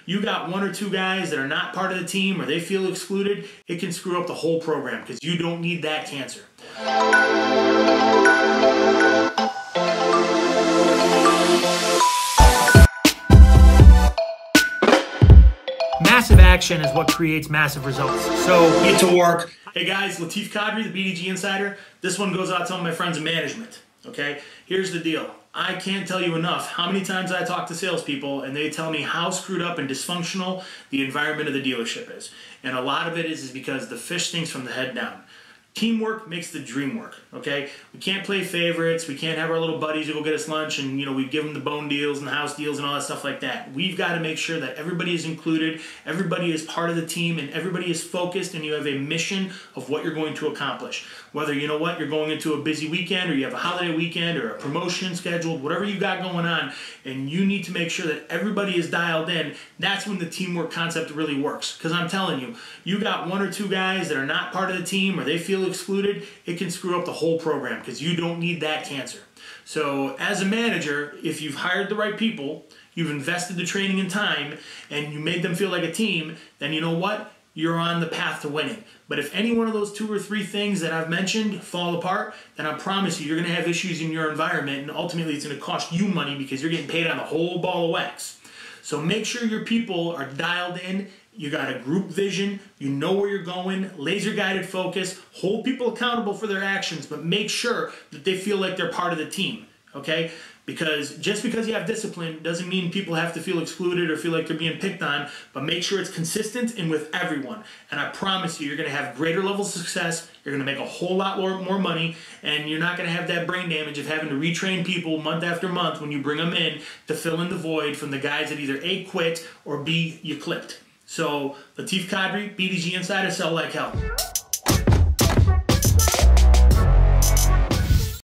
You got one or two guys that are not part of the team or they feel excluded, it can screw up the whole program because you don't need that cancer. Massive action is what creates massive results. So get to work. Hey guys, Latif Kadri, the BDG Insider. This one goes out to all my friends in management. Okay, here's the deal. I can't tell you enough how many times I talk to salespeople and they tell me how screwed up and dysfunctional the environment of the dealership is. And a lot of it is because the fish stinks from the head down. Teamwork makes the dream work, okay? We can't play favorites. We can't have our little buddies who go get us lunch and, we give them the bone deals and the house deals and all that stuff like that. We've got to make sure that everybody is included, everybody is part of the team, and everybody is focused and you have a mission of what you're going to accomplish. Whether, you're going into a busy weekend or you have a holiday weekend or a promotion scheduled, whatever you got going on, and you need to make sure that everybody is dialed in, that's when the teamwork concept really works. Because I'm telling you, you got one or two guys that are not part of the team or they feel excluded, it can screw up the whole program because you don't need that cancer. So as a manager, if you've hired the right people, you've invested the training and time, and you made them feel like a team, then you know what? You're on the path to winning. But if any one of those 2 or 3 things that I've mentioned fall apart, then I promise you're going to have issues in your environment, and ultimately it's going to cost you money because you're getting paid on the whole ball of wax. So make sure your people are dialed in. You got a group vision, you know where you're going, laser guided focus, hold people accountable for their actions, but make sure that they feel like they're part of the team, okay? Because just because you have discipline doesn't mean people have to feel excluded or feel like they're being picked on, but make sure it's consistent and with everyone. And I promise you're going to have greater levels of success, you're going to make a whole lot more money, and you're not going to have that brain damage of having to retrain people month after month when you bring them in to fill in the void from the guys that either A, quit, or B, you clipped. So, Latif Kadri, BDG Insider, sell like hell.